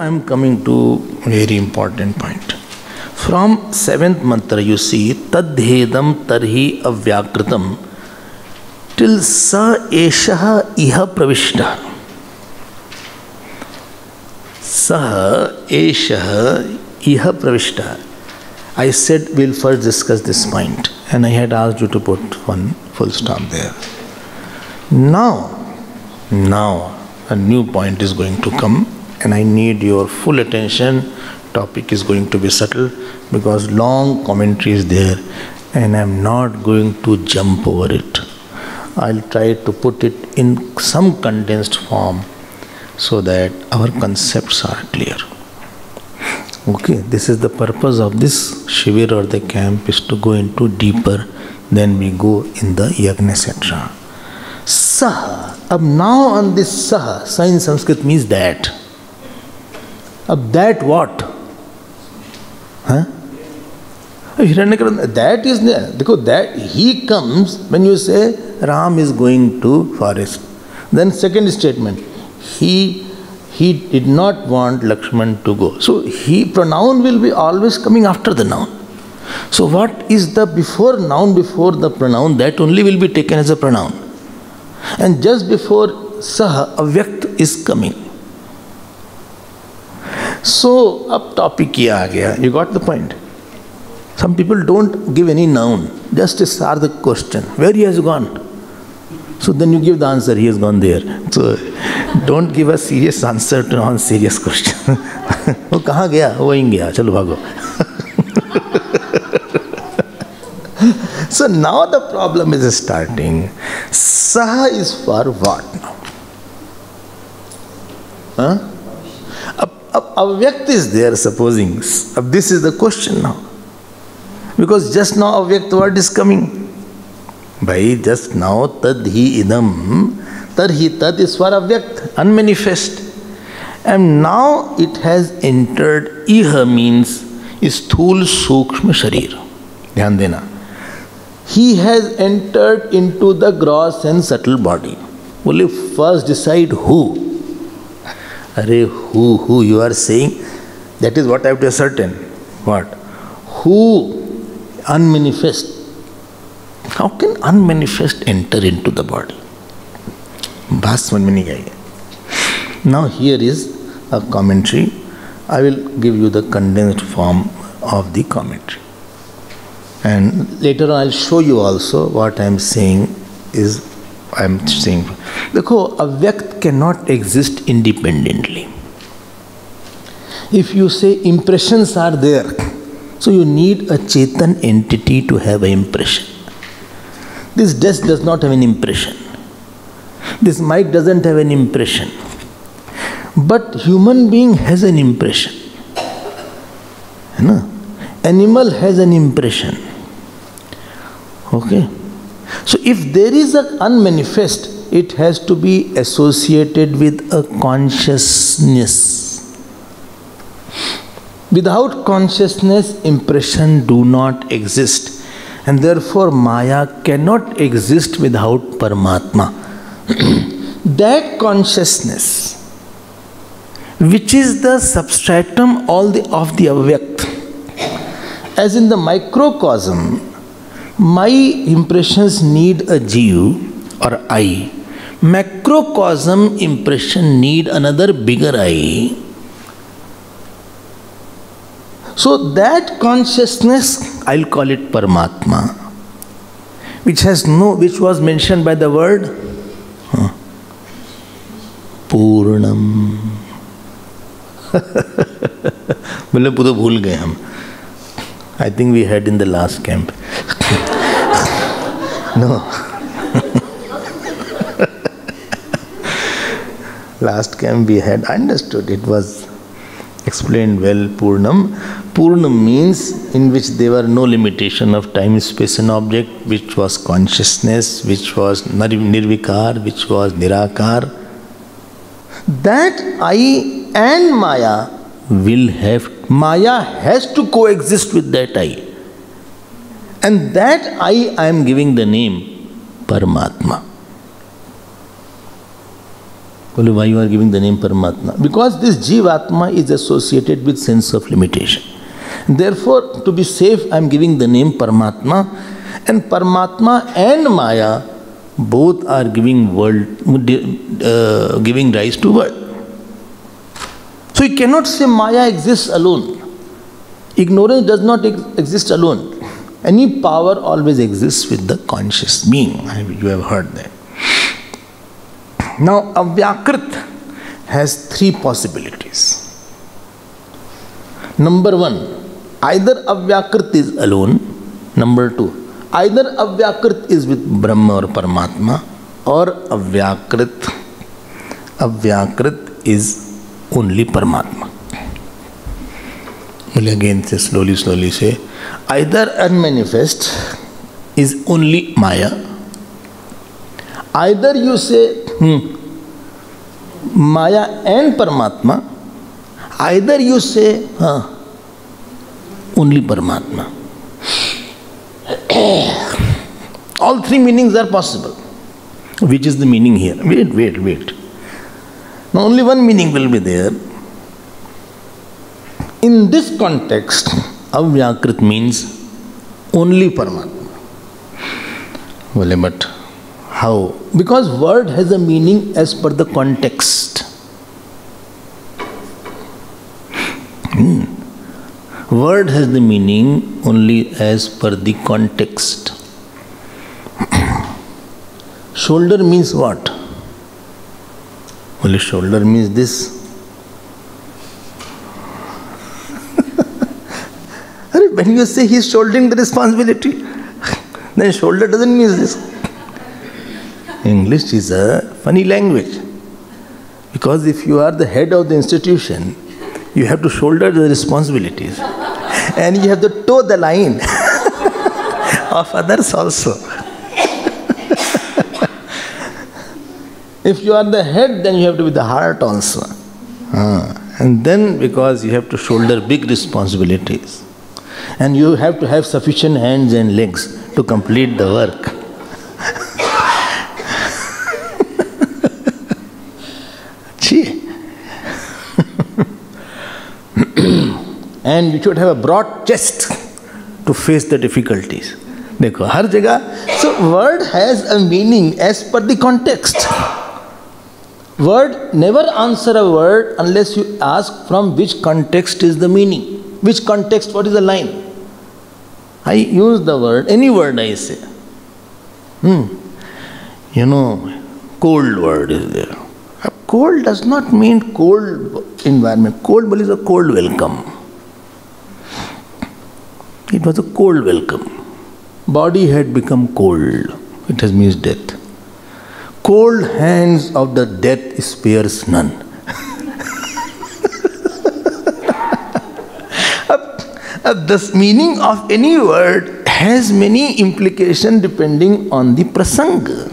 am coming to a very important point. From 7th mantra you see, tadhedam tarhi avyakritam till sa eshaha iha pravishta. Saha eshaha iha pravishta. I said we'll first discuss this point, and I had asked you to put one full stop there. Now a new point is going to come, and I need your full attention. Topic is going to be subtle because long commentary is there, and I'm not going to jump over it. I'll try to put it in some condensed form so that our concepts are clear. Okay, this is the purpose of this Shivir or the camp, is to go into deeper than we go in the Yagna, etc. Saha. Ab now on this Saha, Sa in Sanskrit means that. Ab that what? Huh? That is there. Because that he comes when you say Ram is going to forest. Then second statement, he did not want Lakshman to go. So he pronoun will be always coming after the noun. So what is the before noun before the pronoun? That only will be taken as a pronoun. And just before Saha, Avyakt is coming. So up topic ye aa gaya. You got the point? Some people don't give any noun, just start the question. Where he has gone? So then you give the answer, he has gone there. So don't give a serious answer to non-serious question. वो कहाँ गया? वो वहीं गया. चलो भागो. So now the problem is starting. Saha is for what now? Huh? Avyakt is there, supposing. This is the question now. Because just now Avyakt word is coming. By just now tadhi idam, tarhi tad is for Avyakt, unmanifest. And now it has entered, iha means sthul sukshma sharir. Dhyan dena. He has entered into the gross and subtle body. Only first decide who. Arey who you are saying, that is what I have to ascertain. What? Who? Unmanifest. How can unmanifest enter into the body? Baat samajh mein nahi aayi. Now here is a commentary. I will give you the condensed form of the commentary. And later on I will show you also what I am saying is, I am saying. Dekho, Avyakt cannot exist independently. If you say impressions are there, so you need a Chetan entity to have an impression. This desk does not have an impression. This mic doesn't have an impression. But human being has an impression. Animal has an impression. Okay. So if there is an unmanifest, it has to be associated with a consciousness. Without consciousness, impression do not exist. And therefore, Maya cannot exist without Paramatma. That consciousness, which is the substratum of the Avyakt, as in the microcosm, my impressions need a Jiv or I. Macrocosm impression need another bigger I. So that consciousness, I'll call it Paramatma, which was mentioned by the word Purnam. बोले पूरा भूल गए हम. I think we had in the last camp. No. Last camp we had understood. It was explained well. Purnam. Purnam means in which there were no limitation of time, space and object, which was consciousness, which was nirvikar, which was nirakar. That I and Maya will have, Maya has to coexist with that I. And that I am giving the name Paramatma. Well, why you are giving the name Paramatma? Because this Jivatma is associated with sense of limitation. Therefore, to be safe, I am giving the name Paramatma. And Paramatma and Maya both are giving giving rise to world. So you cannot say Maya exists alone. Ignorance does not exist alone. Any power always exists with the conscious being. You have heard that. Now, Avyakrit has three possibilities. Number one, either Avyakrit is alone. Number two, either Avyakrit is with Brahma or Paramatma, or Avyakrit is only Paramatma. Well, again, slowly say, either unmanifest is only Maya. Either you say Maya and Paramatma, either you say only Paramatma. All three meanings are possible. Which is the meaning here? Wait. Now only one meaning will be there. In this context, Avyakrit means only Paramatma. Well, but how? Because word has a meaning as per the context. Word has the meaning only as per the context. Shoulder means what? Well, shoulder means this. When you say he is shouldering the responsibility, then shoulder doesn't mean this. English is a funny language. Because if you are the head of the institution, you have to shoulder the responsibilities. And you have to toe the line of others also. If you are the head, then you have to be the heart also. And then because you have to shoulder big responsibilities. And you have to have sufficient hands and legs to complete the work. And you should have a broad chest to face the difficulties. देखो हर जगह. So word has a meaning as per the context. Word never answer a word unless you ask from which context is the meaning. Which context, what is the line? I use the word, any word I say. You know, cold word is there. Cold does not mean cold environment. Cold is a cold welcome. It was a cold welcome. Body had become cold. It has means death. Cold hands of the death spares none. The meaning of any word has many implications depending on the prasanga.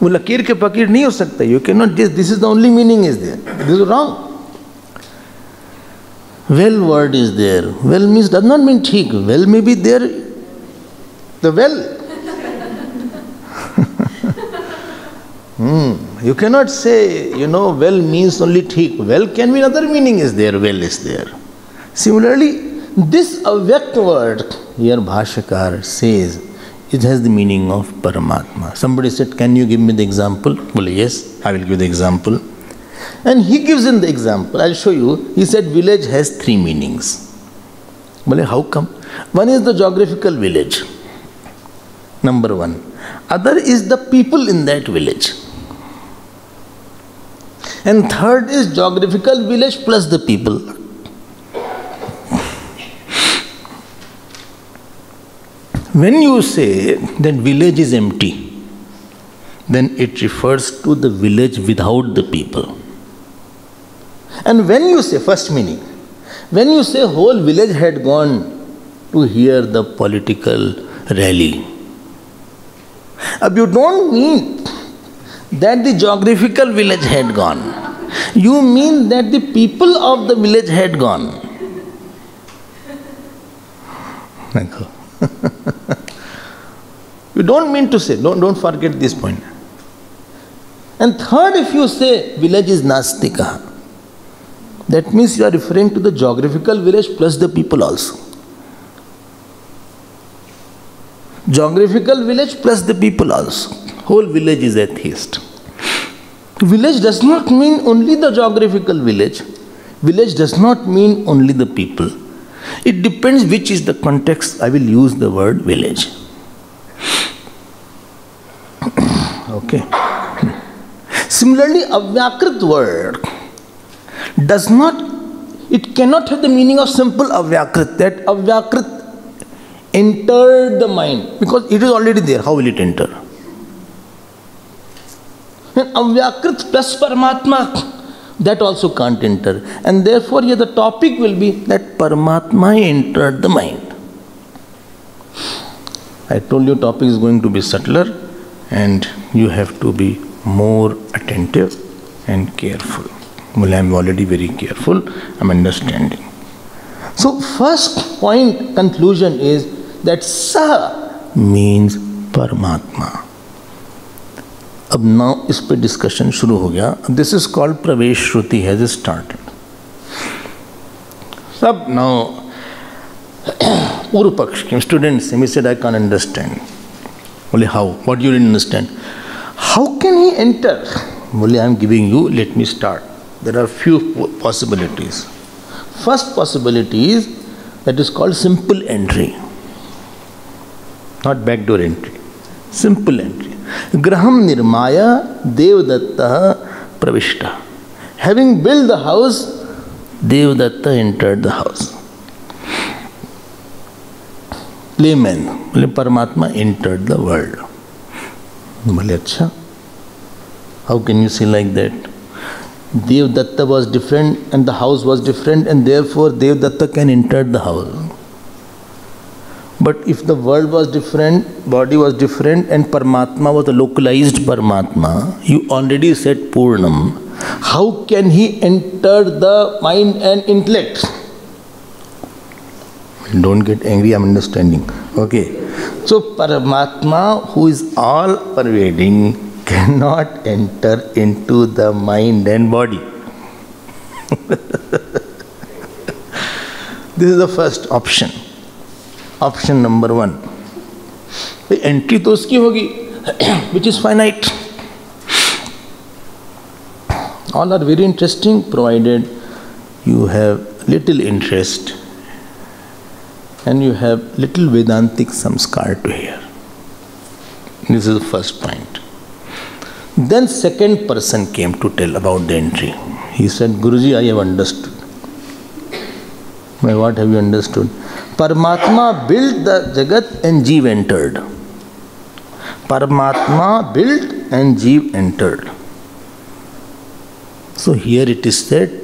वो लकीर के फकीर नहीं हो सकता. You cannot, this is the only meaning is there. This is wrong. Well word is there. Well means does not mean ठीक. Well may be there. The well. You cannot say, well means only ठीक. Well can mean other meaning is there. Well is there. Similarly, this avyakt word, here Bhashyakar says, it has the meaning of Paramatma. Somebody said, can you give me the example? Well, yes, I will give the example. And he gives in the example. I'll show you. He said village has three meanings. Well, how come? One is the geographical village. Number one. Other is the people in that village. And third is geographical village plus the people. When you say that village is empty, then it refers to the village without the people. And when you say, first meaning, when you say whole village had gone to hear the political rally, you don't mean that the geographical village had gone. You mean that the people of the village had gone. You don't mean to say, don't forget this point. And third, if you say village is Nastika, that means you are referring to the geographical village plus the people also. Geographical village plus the people also. Whole village is atheist. Village does not mean only the geographical village. Village does not mean only the people. It depends which is the context. I will use the word village. Okay. Similarly, Avyakrit word does not, it cannot have the meaning of simple Avyakrit, that Avyakrit entered the mind, because it is already there. How will it enter? And Avyakrit plus Paramatma, that also can't enter. And therefore here the topic will be that Paramatma entered the mind. I told you topic is going to be subtler and you have to be more attentive and careful. Well, I am already very careful. I am understanding. So first point, conclusion is that Sa means Paramatma. अब now इस पे discussion शुरू हो गया. This is called Pravesh Shruti has started. सब now Purva Paksh students, he said I can't understand. Only how? What you didn't understand? How can he enter? Only I am giving you. Let me start. There are few possibilities. First possibility is that is called simple entry, not backdoor entry. Simple entry. Graham Nirmaya Devdatta Pravishta. Having built the house, Devdatta entered the house. Layman, Paramatma entered the world. How can you say like that? Devdatta was different and the house was different, and therefore Devdatta can enter the house. But if the world was different, body was different, and Paramatma was a localized Paramatma, you already said Purnam. How can he enter the mind and intellect? Don't get angry, I'm understanding. Okay. So Paramatma, who is all pervading, cannot enter into the mind and body. This is the first option. Option number one. The entry to uski hogi, which is finite. All are very interesting, provided you have little interest and you have little Vedantic samskar to hear. This is the first point. Then second person came to tell about the entry. He said, Guruji, I have understood. By what have you understood? Paramatma built the Jagat and Jeev entered. Paramatma built and Jeev entered. So here it is said,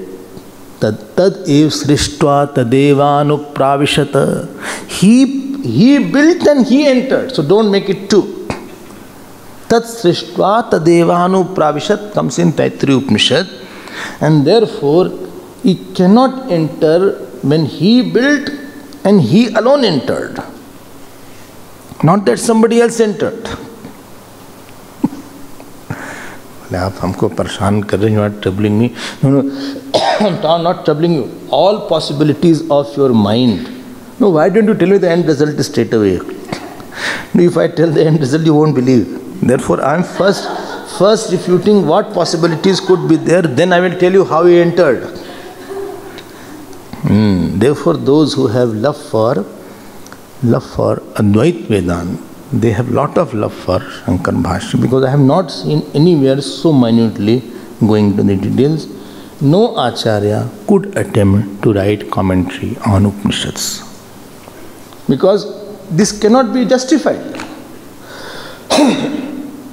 Tad ev srishtva tadevanu pravishata. He built and he entered. So don't make it two. Tad srishtva tadevanu pravishat comes in Taittiriya Upanishad. And therefore, he cannot enter when he built and he alone entered. Not that somebody else entered. आप हमको परेशान कर रहे हैं, you are troubling me. No, I'm not troubling you. All possibilities of your mind. No, why don't you tell me the end result straight away? No, if I tell the end result, you won't believe. Therefore, I'm first refuting what possibilities could be there, then I will tell you how he entered. Therefore, those who have love for Advait Vedanta, they have lot of love for Shankar Bhashya, because I have not seen anywhere so minutely going to the details. No Acharya could attempt to write commentary on Upanishads, because this cannot be justified.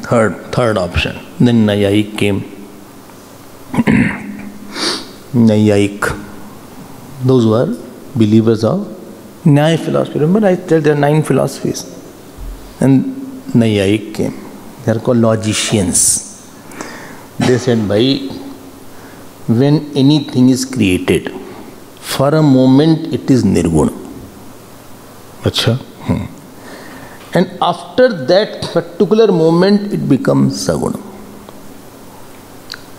Third option. Then Nayayik came. Nayayik, those who are believers of Nyaya philosophy. Remember I said there are 9 philosophies. And Nayayik came. They are called logicians. They said, bhai, when anything is created, for a moment it is nirguna. Achha? And after that particular moment it becomes saguna.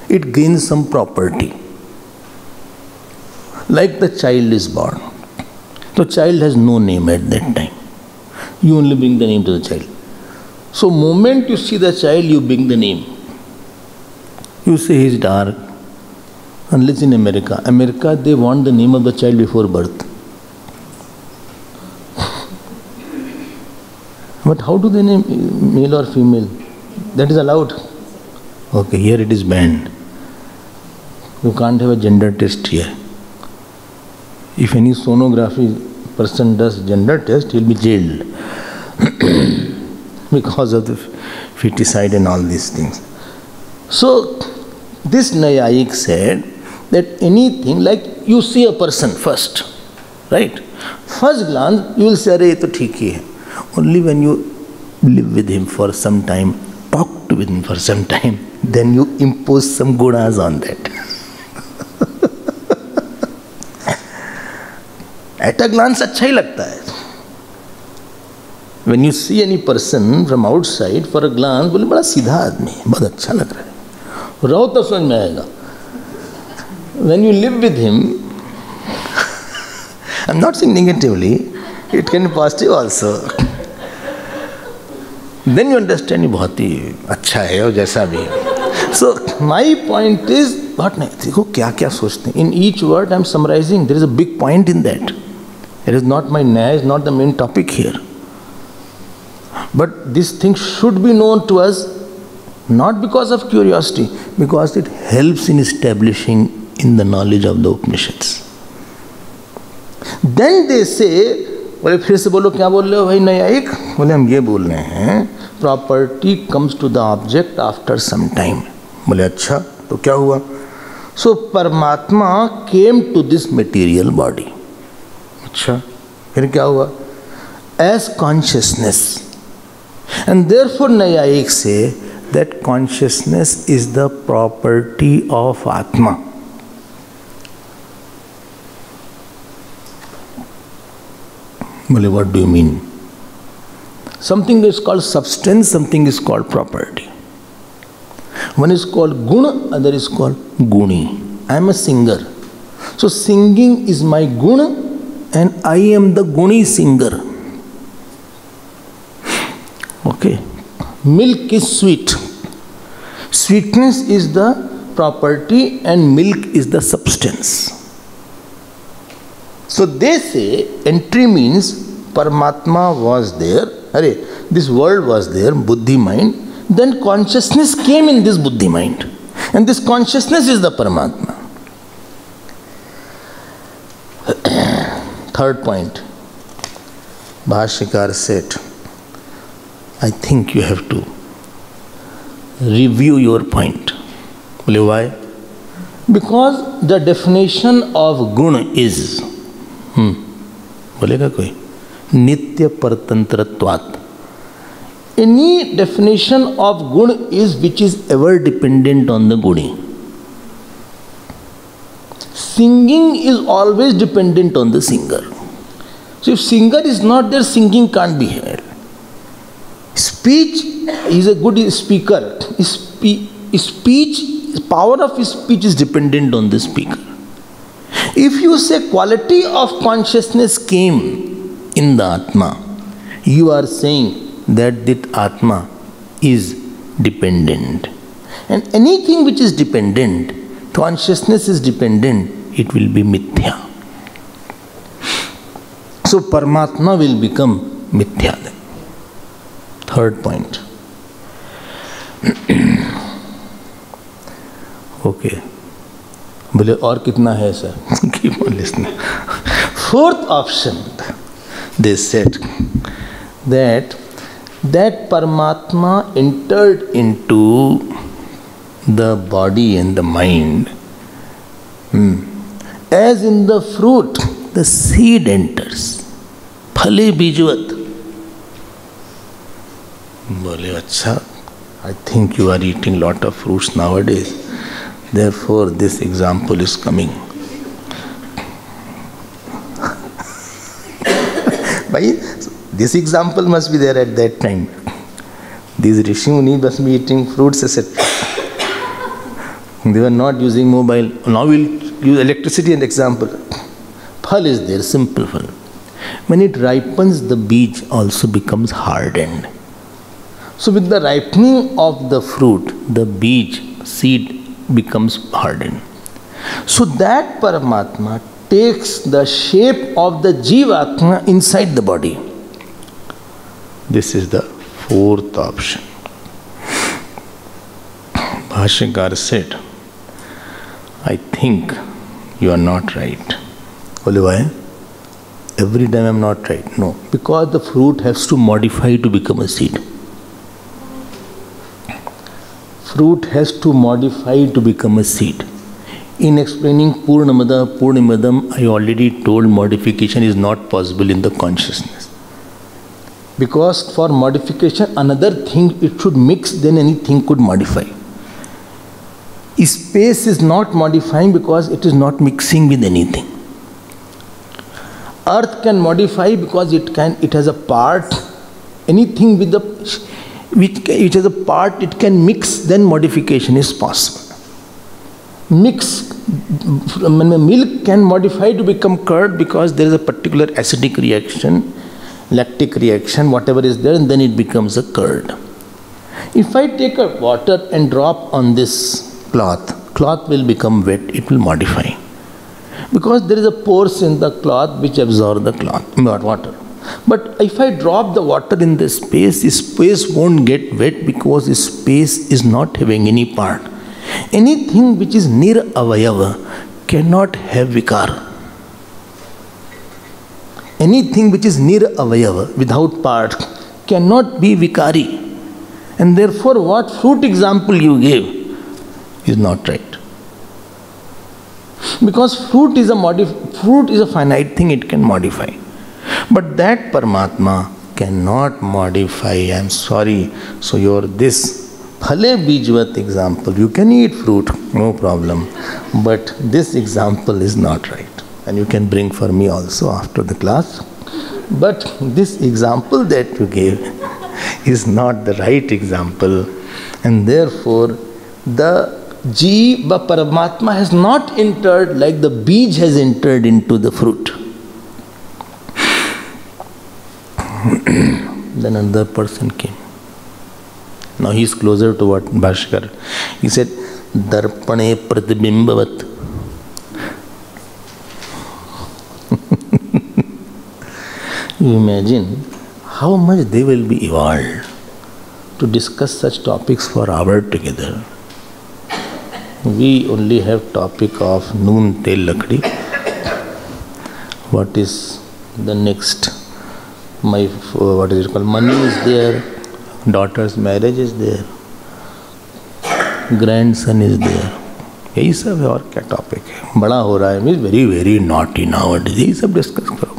it gains some property. Like the child is born. The child has no name at that time. You only bring the name to the child. So moment you see the child, you bring the name. You say he is dark. Unless in America. America, they want the name of the child before birth. But how do they name male or female? That is allowed. Okay, here it is banned. You can't have a gender test here. If any sonography person does gender test, he'll be jailed because of the feticide and all these things. So, this Nayayik said that anything, like you see a person first, right? First glance, you will say, "Arey, ye to theek hi hai." Only when you live with him for some time, talk with him for some time, then you impose some gunas on that. At a glance, अच्छा ही लगता है. When you see any person from outside, for a glance, बोले बड़ा सीधा आदमी है, बहुत अच्छा लग रहा है. रहो तो समझ में आएगा. When you live with him, I'm not saying negatively, it can be positive also. Then you understand ये बहुत ही अच्छा है और जैसा भी है. So my point is, what नहीं, देखो क्या क्या सोचते हैं. In each word I'm summarizing. There is a big point in that. It is not my न्याय, is not the main topic here. But this thing should be known to us, not because of curiosity, because it helps in establishing in the knowledge of the Upanishads. Then they say, बोले फिर से बोलो, क्या बोल रहे हो भाई न्यायिक? बोले हम ये बोल रहे हैं, property comes to the object after some time. बोले अच्छा, तो क्या हुआ? So परमात्मा came to this material body. अच्छा, फिर क्या हुआ? As consciousness. And therefore Nayayik say that consciousness is the property of Atma. Well, what do you mean? Something is called substance, something is called property. One is called guna, other is called guni. I am a singer. So singing is my guna and I am the guni singer. Okay. Milk is sweet. Sweetness is the property and milk is the substance. So they say entry means Paramatma was there. This world was there, buddhi mind. Then consciousness came in this buddhi mind. And this consciousness is the Paramatma. Third point. Bhashyakar said, I think you have to review your point. Why? Because the definition of guna is बोलेगा कोई नित्य परतंत्रत्वात्. Any definition of gun is which is ever dependent on the guni. Singing is always dependent on the singer. So if singer is not there, singing can't be heard. Speech is a good speaker. Speech, power of speech is dependent on the speaker. If you say quality of consciousness came in the Atma, you are saying that Atma is dependent. And anything which is dependent, consciousness is dependent, it will be mithya. So Paramatma will become mithya then. Third point. Okay. बोले और कितना है sir? Keep on listening. Fourth option, they said that Paramatma entered into the body and the mind. As in the fruit, the seed enters. Phale bijvat. बोले अच्छा, I think you are eating lot of fruits nowadays. Therefore, this example is coming. This example must be there at that time. These Rishi Muni must be eating fruits, etc. They were not using mobile. Now we'll use electricity as an example. Phal is there, simple phal. When it ripens, the beach also becomes hardened. So with the ripening of the fruit, the beach, seed becomes hardened. So that Paramatma takes the shape of the Jivatma inside the body. This is the fourth option. Bhashyakar said, I think you are not right. Only why? Every time I am not right. No. Because the fruit has to modify to become a seed. Fruit has to modify to become a seed. In explaining Purnamada, Purnimadam, I already told modification is not possible in the consciousness. Because for modification, another thing it should mix, then anything could modify. Space is not modifying because it is not mixing with anything. Earth can modify because it has a part. Anything with the which has a part it can mix, then modification is possible. Milk can modify to become curd because there is a particular acidic reaction, lactic reaction, whatever is there, and then it becomes a curd. If I take a water and drop on this cloth will become wet, it will modify. Because there is a pores in the cloth which absorb the water. But if I drop the water in the space won't get wet because space is not having any part. Anything which is nir avayava cannot have vikar. Anything which is nir avayava, without part, cannot be vikari. And therefore what fruit example you gave is not right. Because fruit is a finite thing, it can modify. But that Paramatma cannot modify. I am sorry. So your this Phale Bijvat example, you can eat fruit, no problem. But this example is not right. And you can bring for me also after the class. But this example that you gave is not the right example. And therefore, the Jiva Paramatma has not entered like the beej has entered into the fruit. Then another person came. Now he is closer to what Bhashyakar. He said, Darpane Pratibimbavat. You imagine how much they will be evolved to discuss such topics for hour together. We only have topic of Noon Tel Lakdi. What is the next? What is it called? Money is there. Daughter's marriage is there. Grandson is there. यही सब है और क्या topic है. बड़ा हो रहा है, means very very naughty nowadays. यही सब डिस्कस करो.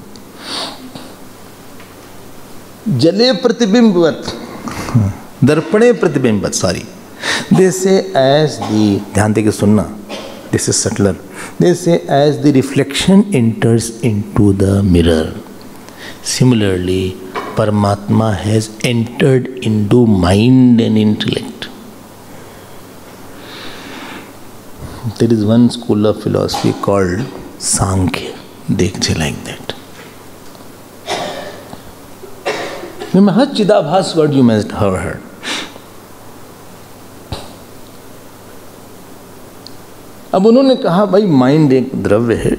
जले प्रतिबिंबवत, दर्पणे प्रतिबिंबवत. Sorry. They say as the, ध्यान देके सुनना, this is subtler. They say as the reflection enters into the mirror, similarly Paramatma has entered into mind and intellect. There is one school of philosophy called Sankhya. देखिए like that. Remember Chidabhas word you must have heard. अब उन्होंने कहा भाई mind एक द्रव्य है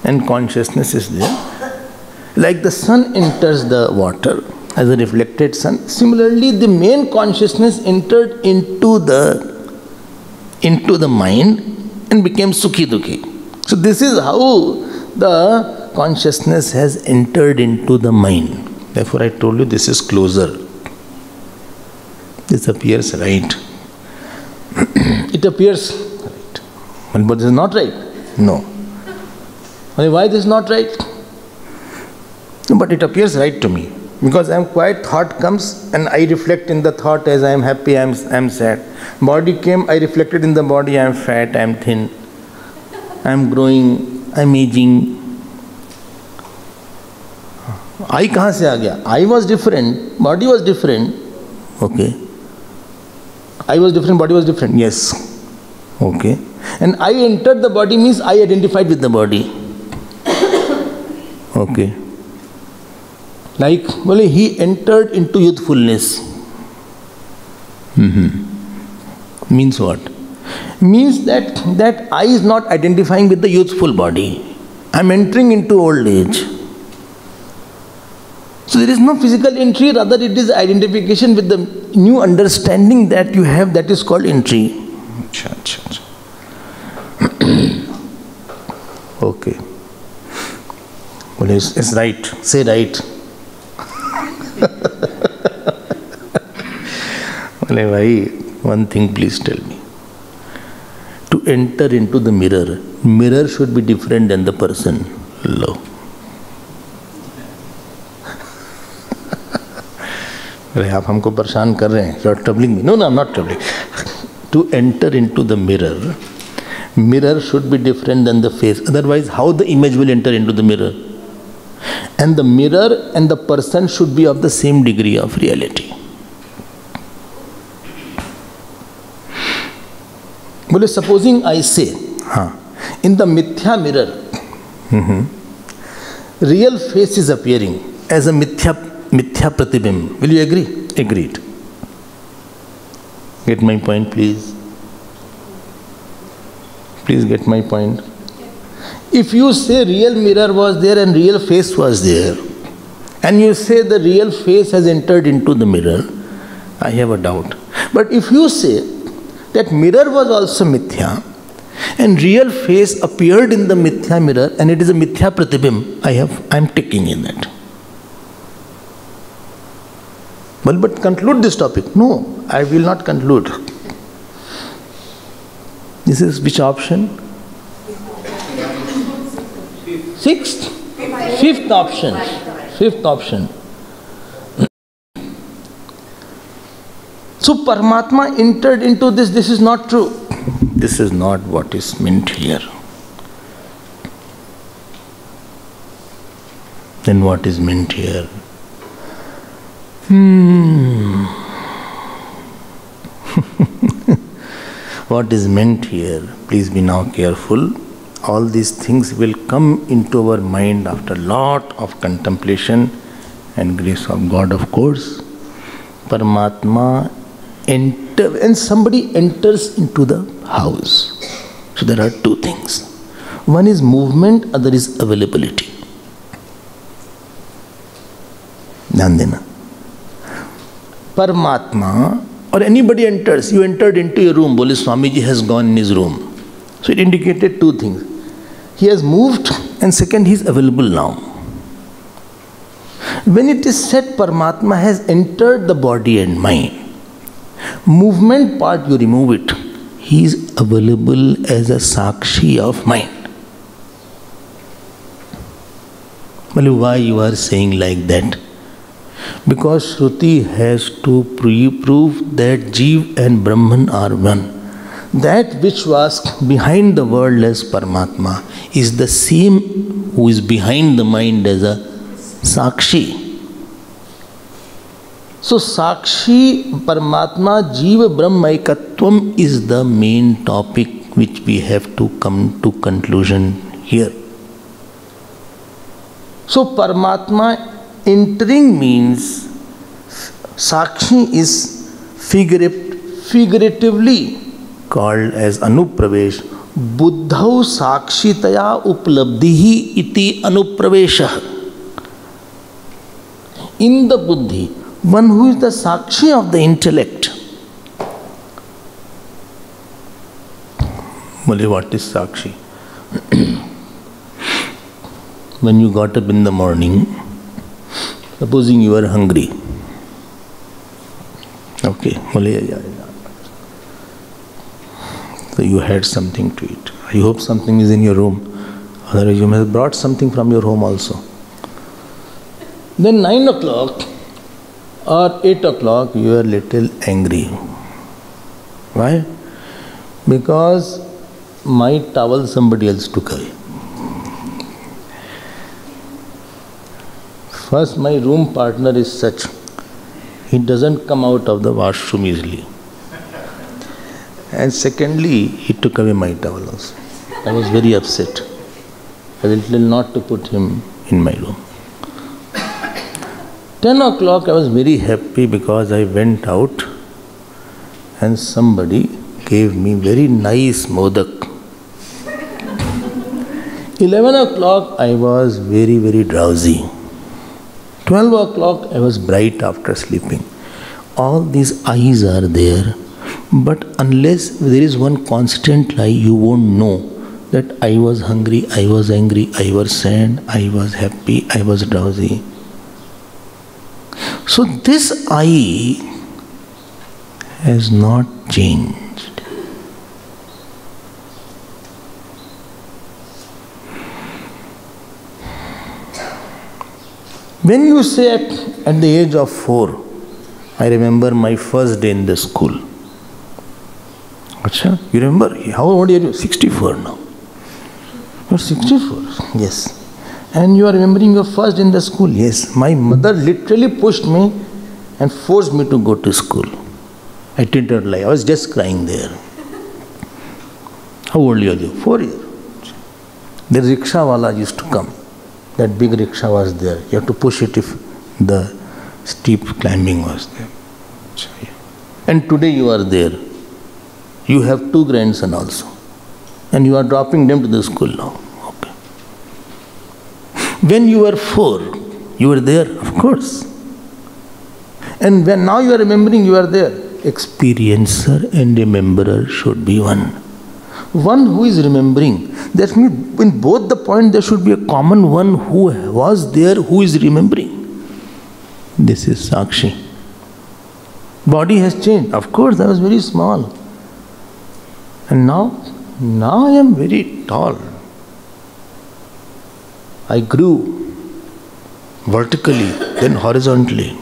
and consciousness is there. Like the sun enters the water as a reflected sun, similarly the main consciousness entered into the mind and became सुखी दुखी. So this is how the consciousness has entered into the mind. Therefore I told you this is closure. This appears right. It appears. But this is not right. No. Why this is not right? No, but it appears right to me. Because I am quiet, thought comes and I reflect in the thought as I am happy, I am sad. Body came, I reflected in the body, I am fat, I am thin. I am growing, I am aging. I कहाँ से आ गया? I was different, body was different. Okay. I was different, body was different. Yes. Okay. And I entered the body means I identified with the body. Okay. Like, well, he entered into youthfulness. Means what? Means that I is not identifying with the youthful body. I am entering into old age. So there is no physical entry, rather it is identification with the new understanding that you have, that is called entry. Okay. Well, it's right. Say right. Well, bhai, one thing please tell me. To enter into the mirror should be different than the person. Love. अरे आप हमको परेशान कर रहे हैं. You are troubling me. No, I'm not troubling. To enter into the mirror should be different than the face. Otherwise, how the image will enter into the mirror? And the mirror and the person should be of the same degree of reality. Well, supposing I say, in the mithya mirror, real face is appearing as a mithya pratibimb. Will you agree? Agreed. Get my point, please. Please get my point. If you say real mirror was there and real face was there, and you say the real face has entered into the mirror, I have a doubt. But if you say that mirror was also mithya, and real face appeared in the mithya mirror, and it is a mithya pratibimb, I am taking in that. Well, but conclude this topic. No, I will not conclude. This is which option? Sixth? Fifth option. Fifth option. So Paramatma entered into this. This is not true. This is not what is meant here. Then what is meant here? What is meant here? Please be now careful. All these things will come into our mind after lot of contemplation and grace of God, of course. Paramatma when somebody enters into the house. So there are two things. One is movement, other is availability. Dhyan dena. Paramatma or anybody enters, you entered into your room, Bole Swamiji has gone in his room. So it indicated two things. He has moved, and second, he is available now. When it is said Paramatma has entered the body and mind, movement part you remove it. He is available as a Sakshi of mind. Well, why you are saying like that? Because Shruti has to prove that Jeev and Brahman are one. That which was behind the world as Paramatma is the same who is behind the mind as a Sakshi. So Sakshi, Paramatma, Jeev, Brahma Ekatvam is the main topic which we have to come to conclusion here. So Paramatma entering means Sakshi is figuratively called as Anupravesh. Buddhau Sakshitaya Uplabdhihi iti Anupravesha. In the Buddhi, one who is the Sakshi of the intellect. Well, what is Sakshi? When you got up in the morning, supposing you are hungry. Okay, so you had something to eat. I hope something is in your room. Otherwise you may have brought something from your home also. Then 9 o'clock or 8 o'clock you are little angry. Why? Because my towel somebody else took away. First, my room partner is such, he doesn't come out of the washroom easily. And secondly, he took away my towel also. I was very upset. I will tell not to put him in my room. 10 o'clock, I was very happy because I went out and somebody gave me very nice modak. 11 o'clock, I was very, very drowsy. 12 o'clock, I was bright after sleeping. All these eyes are there, but unless there is one constant lie, you won't know that I was hungry, I was angry, I was sad, I was happy, I was drowsy. So this I has not changed. When you say at the age of 4, I remember my first day in the school. Achha, you remember? How old are you? 64 now. You're 64? Yes. And you are remembering your first day in the school? Yes. My mother literally pushed me and forced me to go to school. I didn't lie. I was just crying there. How old are you? 4 years. The rickshaw wala used to come. That big rickshaw was there. You have to push it if the steep climbing was there. And today you are there. You have 2 grandsons also. And you are dropping them to the school now. Okay. When you were 4, you were there, of course. And when now you are remembering, you are there. Experiencer and rememberer should be one. One who is remembering. That means in both the point there should be a common one who was there, who is remembering. This is Sakshi. Body has changed. Of course, I was very small. And now I am very tall. I grew vertically, then horizontally.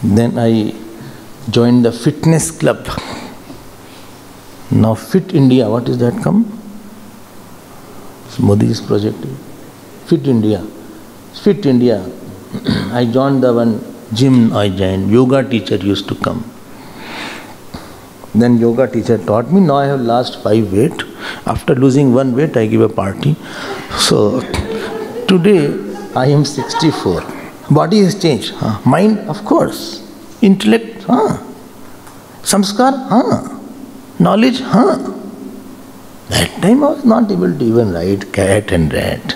Then I joined the fitness club. Now Fit India, what is that come? It's Modi's project. Fit India. Fit India. I joined the one gym I joined. Yoga teacher used to come. Then yoga teacher taught me. Now I have lost 5 weight. After losing 1 weight, I give a party. So today I am 64. Body has changed. Mind, of course. Intellect, Samskar, Knowledge, That time I was not able to even write cat and rat.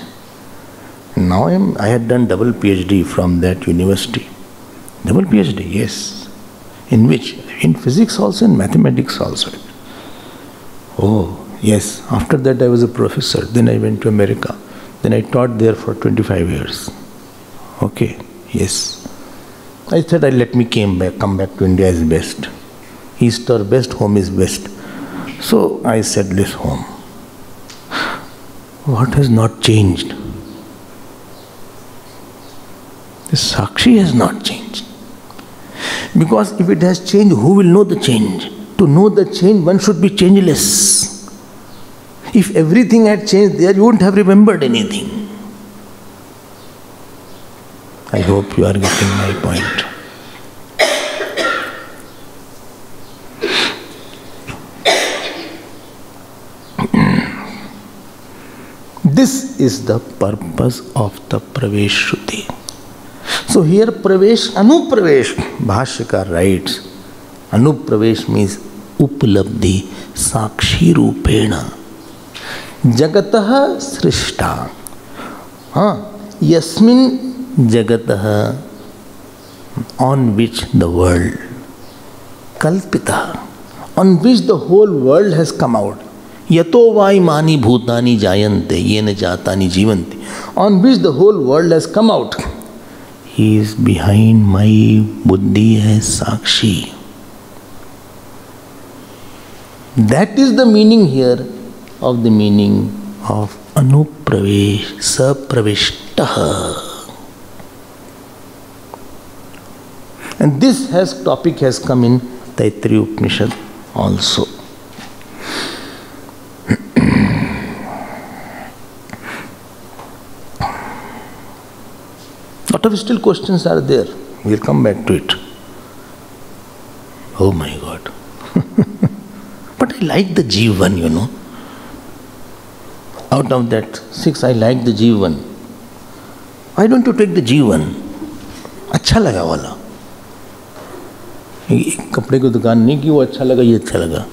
Now I had done double PhD from that university. Double PhD, yes. In which? In physics also and mathematics also. Oh, yes. After that I was a professor. Then I went to America. Then I taught there for 25 years. Okay, yes. I said, let me come back to India is best. East or best, home is best. So I said, this home. What has not changed? The Sakshi has not changed. Because if it has changed, who will know the change? To know the change, one should be changeless. If everything had changed there, you wouldn't have remembered anything. I hope you are getting my point. This is the purpose of the Pravesh Shruti. So here Pravesh, Anupravesh, Bhashyakar writes, Anupravesh means Uplabdhi Sakshi Rupena Jagataha Srishta Yasmin Jagataha, on which the world, Kalpita, on which the whole world has come out. Yato vai mani bhutani jayante yena jatani jivanti, on which the whole world has come out. He is behind my buddhi as Sakshi. That is the meaning here of the meaning of Anupravesh, Sapravishtaha. And this topic has come in Taittiriya Upanishad also. Lot of still questions are there. We'll come back to it. Oh my God. But I like the Jivan, you know. Out of that 6, I like the Jivan. Why don't you take the Jivan? अच्छा लगा वाला. कपड़े की दुकान नहीं कि वो अच्छा लगा, ये अच्छा लगा.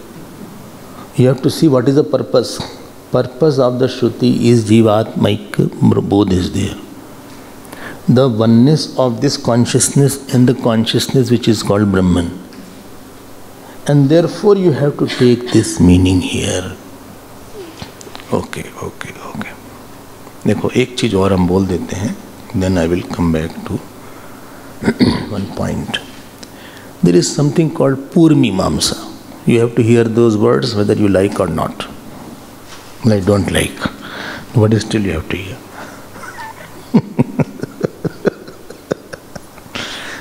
You have to see what is the purpose. Purpose of the Shruti is Jivatmaik Bodh is there. The oneness of this consciousness and the consciousness which is called Brahman. And therefore you have to take this meaning here. Okay. देखो एक चीज और हम बोल देते हैं. Then I will come back to one point. There is something called Purmimamsa. You have to hear those words whether you like or not. I don't like, but still you have to hear.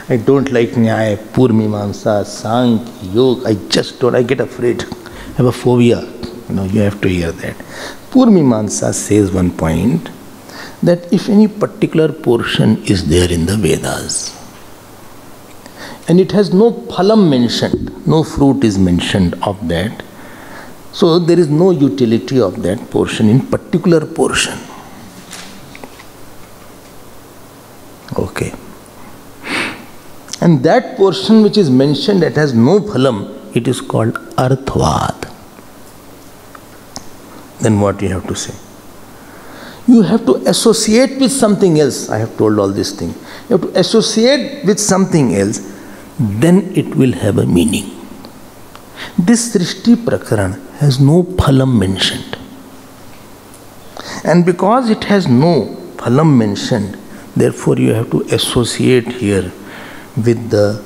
I don't like Nyaya, Purmimamsa, Sankhya, Yoga. I just don't. I get afraid. I have a phobia. You have to hear that. Purmimamsa says one point, that if any particular portion is there in the Vedas, and it has no phalam mentioned, no fruit is mentioned of that, so there is no utility of that portion in particular portion. Okay. And that portion which is mentioned that has no phalam, it is called arthvad. Then what you have to say? You have to associate with something else. I have told all these things. You have to associate with something else, then it will have a meaning. This Srishti Prakaran has no phalam mentioned. And because it has no phalam mentioned, therefore you have to associate here with the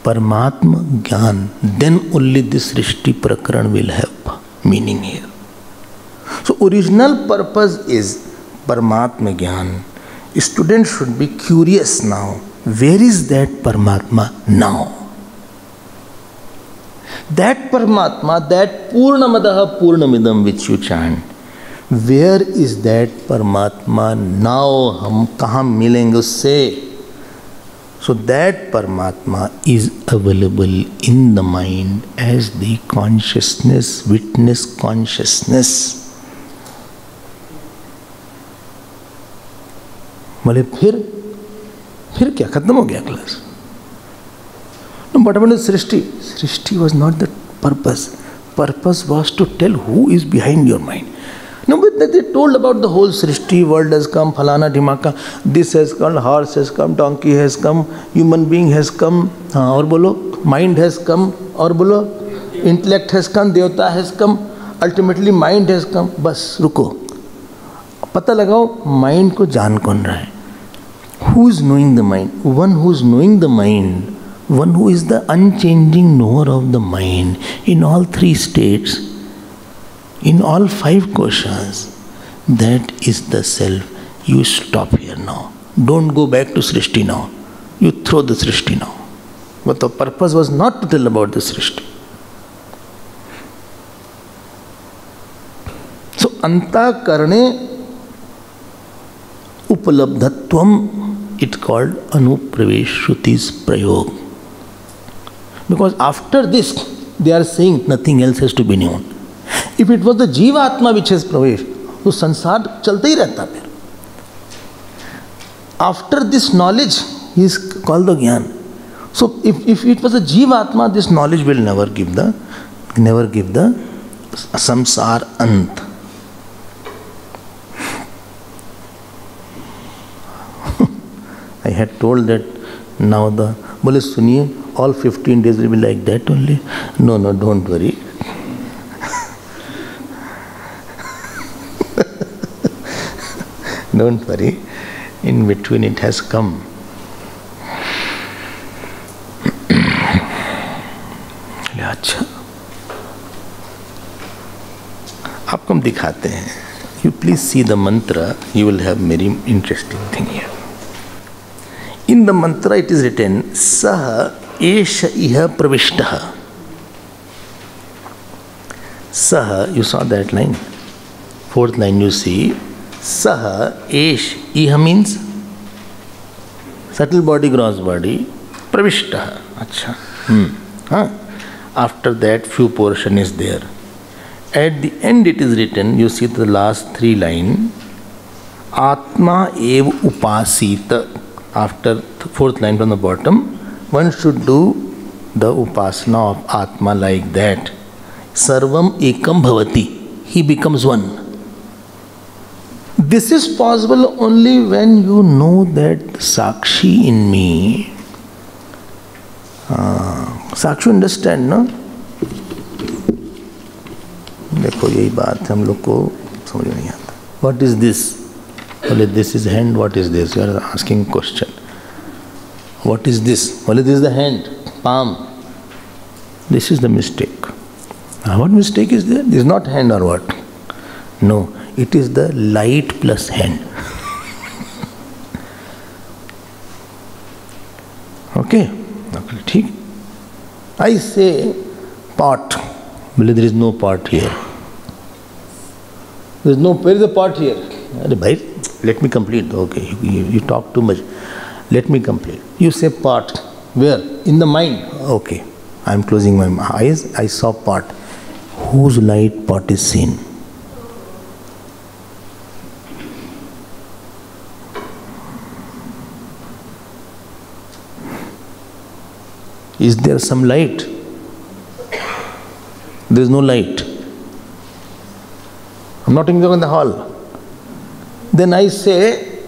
Paramatma Gyan. Then only this Srishti Prakaran will have meaning here. So original purpose is Paramatma Gyan. Students should be curious now. Where is that Paramatma now? That Paramatma, that Purnamadaha Purnamidam which you chant, where is that Paramatma now? Hum kahan milenge usse? So that Paramatma is available in the mind as the consciousness, witness consciousness. बोले फिर क्या खत्म हो गया class? No, but about the Srishti? Srishti was not the purpose. Purpose was to tell who is behind your mind. No, but they told about the whole Srishti, world has come, Phalana Dhimaka, this has come, horse has come, donkey has come, human being has come, और बोलो, mind has come, और बोलो, intellect has come, Devata has come, ultimately mind has come. बस रुको, पता लगाओ mind को जान कौन रहा है? Who is knowing the mind? One who is knowing the mind, one who is the unchanging knower of the mind in all 3 states, in all 5 koshas, that is the self. You stop here now. Don't go back to Srishti now. You throw the Srishti now. But the purpose was not to tell about the Srishti. So, anta karne upalabdhatvam, it's called Anupravesh Shruti's Prayog. Because after this, they are saying nothing else has to be known. If it was the Jiva Atma which has Pravesh, तो संसार चलता ही रहता फिर. After this knowledge, he is called the Gyan. So if it was a Jiva Atma, this knowledge will never give the samsar ant. I had told that now the बोले सुनिए all 15 days will be like that only. No, don't worry. Don't worry. In between it has come. अच्छा, आपको हम दिखाते हैं. You please see the mantra. You will have very interesting thing here. In the mantra it is written, Saha Esha Iha Pravishtaha. Saha, you saw that line. 4th line you see. Saha Esh. Iha means subtle body, gross body. Pravishtaha. Acha. After that, few portion is there. At the end it is written, you see the last 3 line, Atma ev upasita. After 4th line from the bottom, one should do the upasana of Atma like that. Sarvam ekam bhavati. He becomes one. This is possible only when you know that Sakshi in me. Sakshi understand, no? देखो यही बात हम लोग को समझ में नहीं आता. What is this? बोले this is hand. What is this? You are asking question. What is this? Boले this is the hand, palm. This is the mistake. What mistake is there? This is not hand or what? No, it is the light plus hand. Okay? Okay, I say pot. Boले there is no pot here. There is no, where is the pot here? Let me complete. Okay, you talk too much. Let me complete. You say pot. Where? In the mind. Okay. I am closing my eyes. I saw pot. Whose light pot is seen? Is there some light? There is no light. I am not talking in the hall. Then I say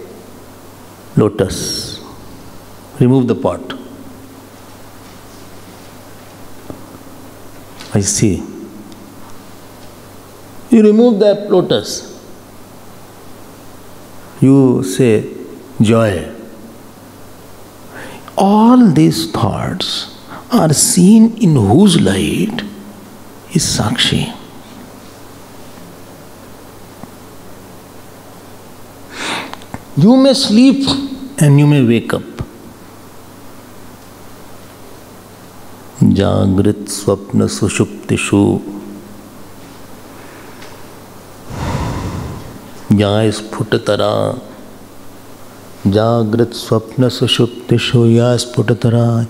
lotus. Remove the pot. I see. You remove the lotus. You say joy. All these thoughts are seen in whose light is Sakshi. You may sleep and you may wake up. Jagrit swapna sushuptishu ya sphutatara. Jagrit swapna sushuptishu ya sphutatara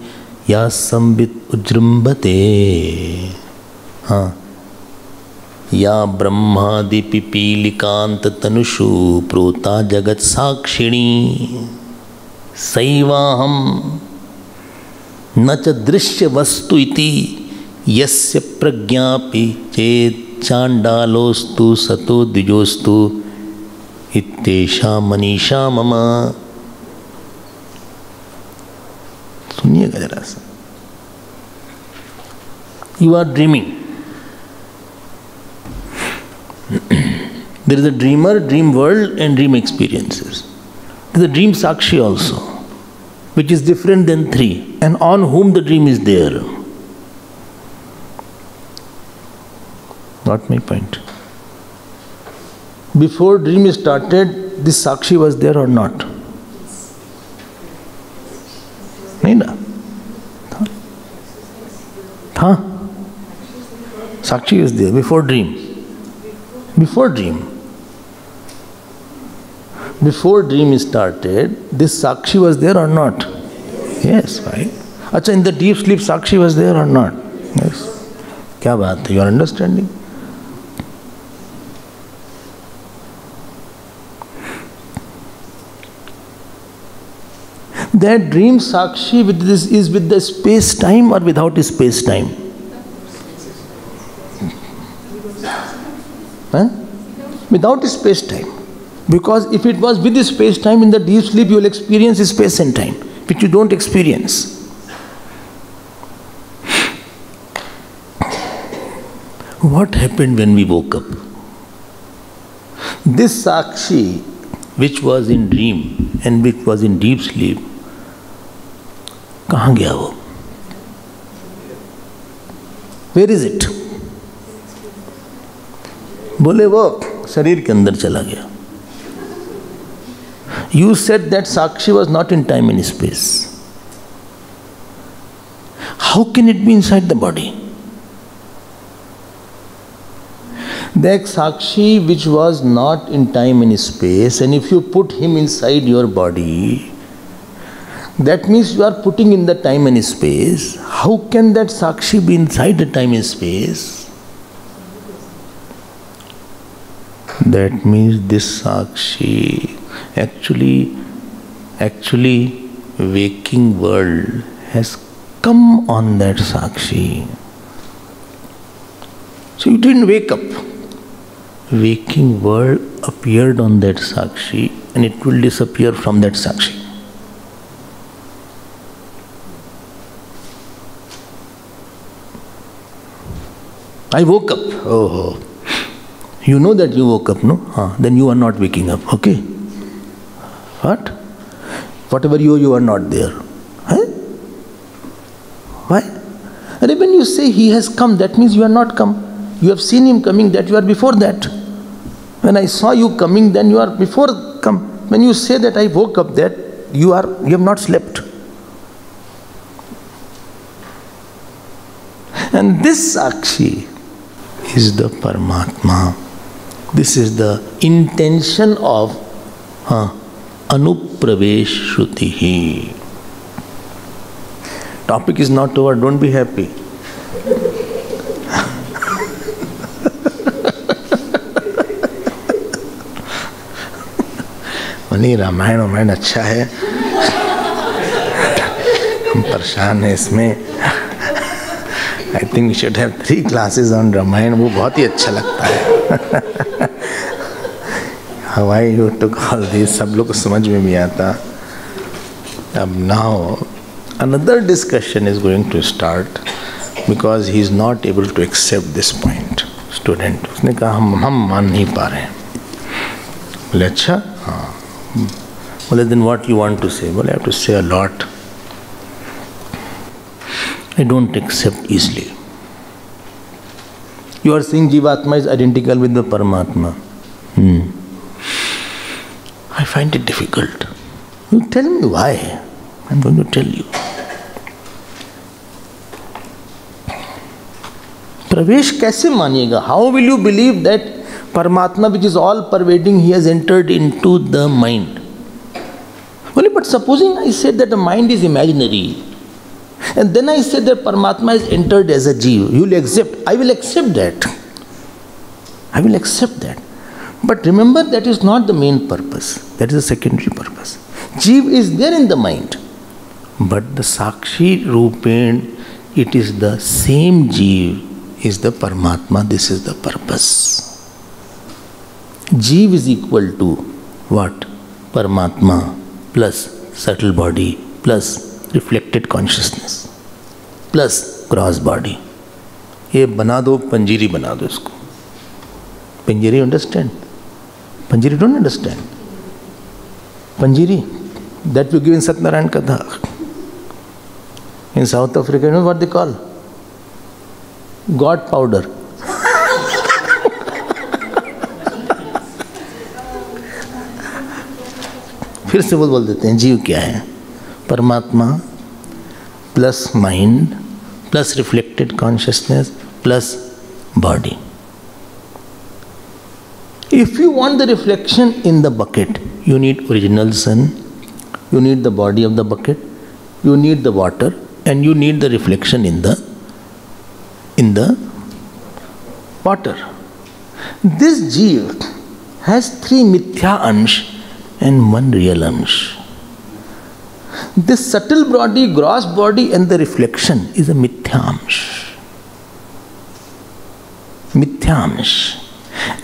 ya sambit ujrumbate. Ya brahmadi pipilikant tanushu prota jagat sakshini saivaham न च दृश्य वस्तु इति यस्य प्रज्ञापि चेत् चांडालोस्तु सतो द्विजोस्तु इत्येषा मनीषा मम. सुनिएगा जरा सा. You are dreaming. There is a dreamer, dream world and dream experiences. There is a dream Sakshi also, which is different than 3, and on whom the dream is there. Not my point. Before dream started, this Sakshi was there or not? Nahi na? Tha? Sakshi is there before dream. Before dream. Before dream started, this Sakshi was there or not? Yes, right? Acha, in the deep sleep, Sakshi was there or not? Yes. Kya baat hai? You are understanding? That dream Sakshi with this is with the space-time or without space-time? Huh? Without space-time. Because if it was with the space-time, in the deep sleep you will experience space and time, which you don't experience. What happened when we woke up? This Sakshi, which was in dream and which was in deep sleep, कहाँ गया वो? Where is it? बोले वो शरीर के अंदर चला गया. You said that Sakshi was not in time and space. How can it be inside the body? That Sakshi which was not in time and space, and if you put him inside your body, That means you are putting in the time and space. How can that Sakshi be inside the time and space? That means this Sakshi actually waking world has come on that Sakshi. So you didn't wake up. Waking world appeared on that Sakshi and it will disappear from that Sakshi. I woke up. Oh, you know that you woke up, no? Then you are not waking up, okay? What? Whatever you are not there. Huh? Why? And when you say he has come, that means you are not come. You have seen him coming, that you are before that. When I saw you coming, then you are before come. When you say that I woke up, that you have not slept. And this Sakshi is the Paramatma. This is the intention of Anupravesh Shrutihi. Topic is not over, don't be happy. नहीं रामायण अच्छा है, हम परेशान हैं इसमें. I think we should have 3 classes on Ramayan, वो बहुत ही अच्छा लगता है. Why you took all this, सब लोग को समझ में भी आता. अब now another discussion is going to start because he is not able to accept this point. Student, उसने कहा हम मान नहीं पा रहे हैं. बोले अच्छा, हाँ. बोले then what you want to say? बोले I have to say a lot. I don't accept easily. You are saying Jivatma is identical with the Paramatma. I find it difficult. You tell me why. I'm going to tell you. प्रवेश कैसे मानिएगा? How will you believe that Paramatma, which is all pervading, he has entered into the mind? Well, but supposing I said that the mind is imaginary, and then I said that Paramatma has entered as a Jeev, you will accept. I will accept that. I will accept that. But remember, that is not the main purpose. That is a secondary purpose. Jeev is there in the mind. But the Sakshi Rupen, it is the same Jeev, is the Paramatma. This is the purpose. Jeev is equal to what? Paramatma plus subtle body plus reflected consciousness plus gross body. ये बना दो, पंजीरी बना दो इसको. Panjiri, understand? Panjiri don't understand. Panjiri, that we give in Satnarayan Katha. In South Africa, you know what they call? God powder. फिर से बोल देते हैं जीव क्या है? परमात्मा plus mind plus reflected consciousness plus body. If you want the reflection in the bucket, you need original sun, you need the body of the bucket, you need the water, and you need the reflection in the water. This Jeev has 3 mithya ansh and 1 real ansh. This subtle body, gross body, and the reflection is a mithya ansh. Mithya ansh.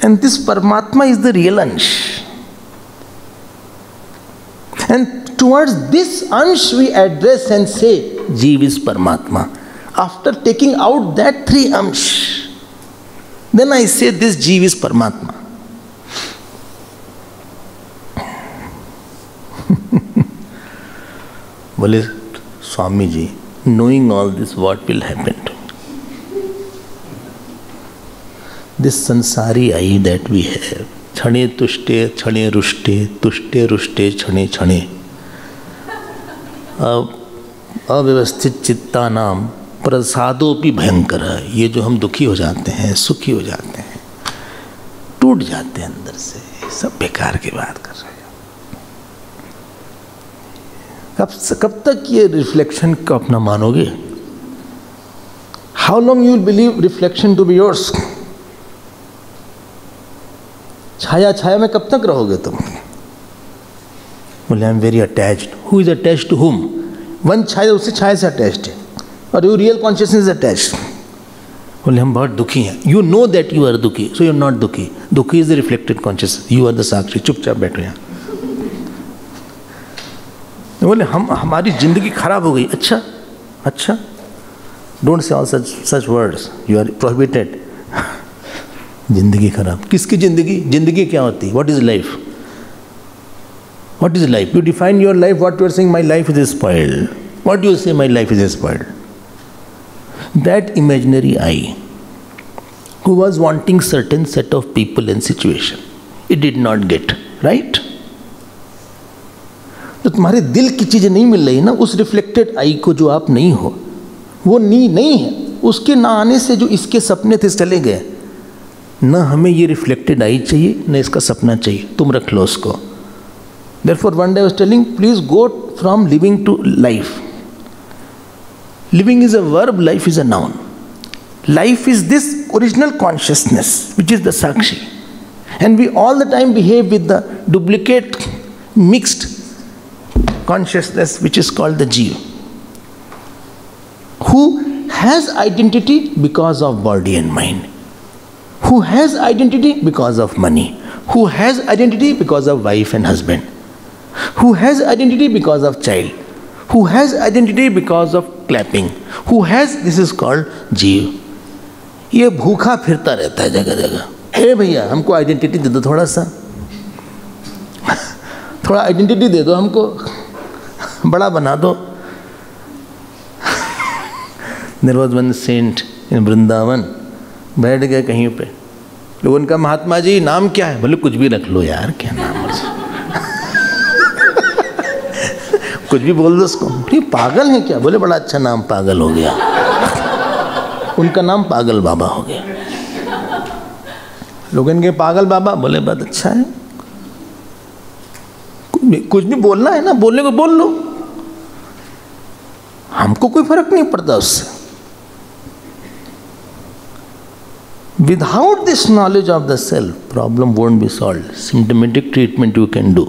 And this Paramatma is the real ansh. And towards this ansh we address and say, Jeev is Paramatma. After taking out that 3 ansh, then I say this Jeev is Paramatma. Bole, Swami ji, knowing all this, what will happen to me? This sansari I that we have, chhane tushte, chhane rushte, tushte rushte, chhane chhane. अव्यवस्थित चित्ता नाम प्रसादोपि भयंकर. ये जो हम दुखी हो जाते हैं, सुखी हो जाते हैं, टूट जाते हैं अंदर से, सब बेकार की बात कर रहे हैं. कब तक ये रिफ्लेक्शन को अपना मानोगे? How long you will believe reflection to be yours? छाया छाया में कब तक रहोगे तुम? बोले I am very attached. Who is attached to whom? One छाया उससे छाया से अटैच्ड है, और you real consciousness is attached. बोले हम बहुत दुखी हैं. You know that you are दुखी, सो यू आर नॉट दुखी. दुखी is the reflected consciousness, you are the sakshi. चुपचाप बैठो यहाँ. बोले हमारी जिंदगी खराब हो गई. अच्छा अच्छा, don't say all such words, you are prohibited. जिंदगी खराब, किसकी जिंदगी? जिंदगी क्या होती है? What is life? What is life? You define your life. What you are saying, my life is spoiled. What you say, my life is spoiled? That imaginary I, who was wanting certain set of people and situation, it did not get, right? तो तुम्हारे दिल की चीज़ें नहीं मिल रही ना, उस reflected आई को जो आप नहीं हो, वो नहीं है. उसके ना आने से जो इसके सपने थे चले गए. ना हमें ये रिफ्लेक्टेड आई चाहिए, ना इसका सपना चाहिए. तुम रख लो उसको. Therefore one day I was telling, please go from living to life. Living is a verb, life is a noun. Life is this original consciousness, which is the Sakshi. And we all the time behave with the duplicate, mixed consciousness, which is called the Jiva, who has identity because of body and mind, who has identity because of money, who has identity because of wife and husband, who has identity because of child, who has identity because of clapping, who has, this is called जीव. ये भूखा फिरता रहता है जगह जगह. ए भैया हमको आइडेंटिटी दे दो, थोड़ा सा थोड़ा आइडेंटिटी दे दो हमको, बड़ा बना दो. There was one saint in Vrindavan, बैठ गए कहीं पे. लोगों ने कहा महात्मा जी नाम क्या है? बोले कुछ भी रख लो यार, क्या नाम है? कुछ भी बोल दो उसको. ये पागल है क्या? बोले बड़ा अच्छा नाम, पागल हो गया. उनका नाम पागल बाबा हो गया. लोग इनके पागल बाबा. बोले बहुत अच्छा है, कुछ भी बोलना है ना, बोलने को बोल लो, हमको कोई फर्क नहीं पड़ता उससे. Without this knowledge of the self, problem won't be solved. Symptomatic treatment you can do.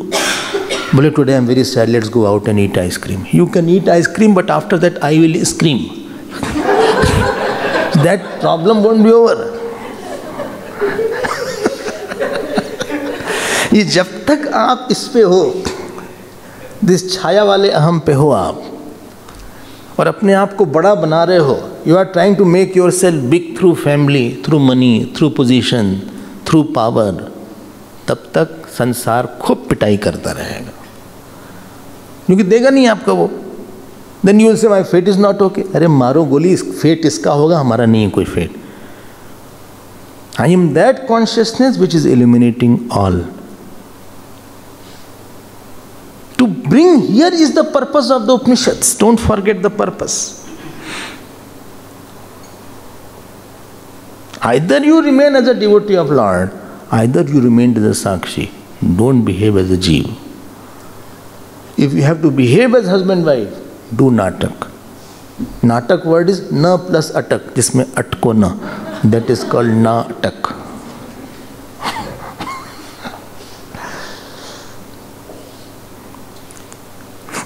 Boले today I am very sad, let's go out and eat ice cream. You can eat ice cream, but after that I will scream. That problem won't be over. ये जब तक आप इस पे हो, जिस छाया वाले अहम पे हो आप, और अपने आप को बड़ा बना रहे हो, you are trying to make yourself big through family, through money, through position, through power, तब तक संसार खूब पिटाई करता रहेगा, क्योंकि देगा नहीं आपका वो. Then you will say my fate is not okay. अरे मारो गोली, फेट इसका होगा, हमारा नहीं है कोई fate. I am that consciousness which is illuminating all. To bring here is the purpose of the Upanishads. Don't forget the purpose. Either you remain as a devotee of Lord, either you remain as a Sakshi. Don't behave as a Jeev. If you have to behave as husband-wife, do natak. Natak word is na plus atak, जिसमें अटको ना. That is called natak.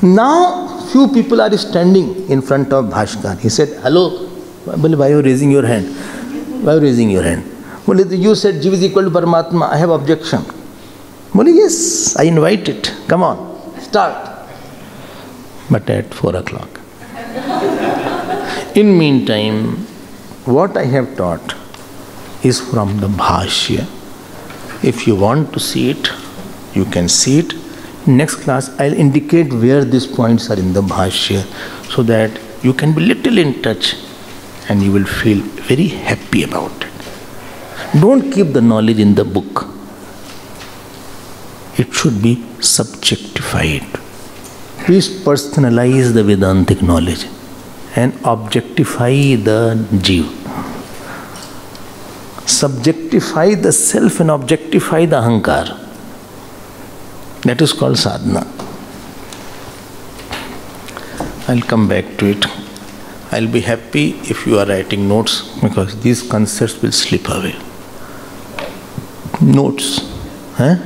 Now, few people are standing in front of Bhashkar. He said, hello. Why are you raising your hand? Why are you raising your hand? Well, you said Jiva is equal to Paramatma. I have objection. Well, yes, I invite it. Come on, start. But at 4 o'clock. In meantime, what I have taught is from the Bhashya. If you want to see it, you can see it. Next class, I'll indicate where these points are in the Bhashya, so that you can be little in touch and you will feel very happy about it. Don't keep the knowledge in the book. It should be subjectified. Please personalize the Vedantic knowledge and objectify the Jiva. Subjectify the self and objectify the Ahankar. That is called sadhana. I'll come back to it. I'll be happy if you are writing notes, because these concepts will slip away. Notes. Huh?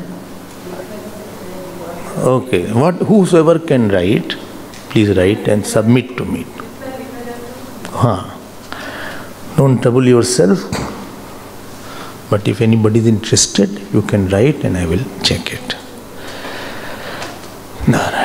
Okay. Whosoever can write, please write and submit to me. Don't trouble yourself. But if anybody is interested, you can write and I will check it. Narayan.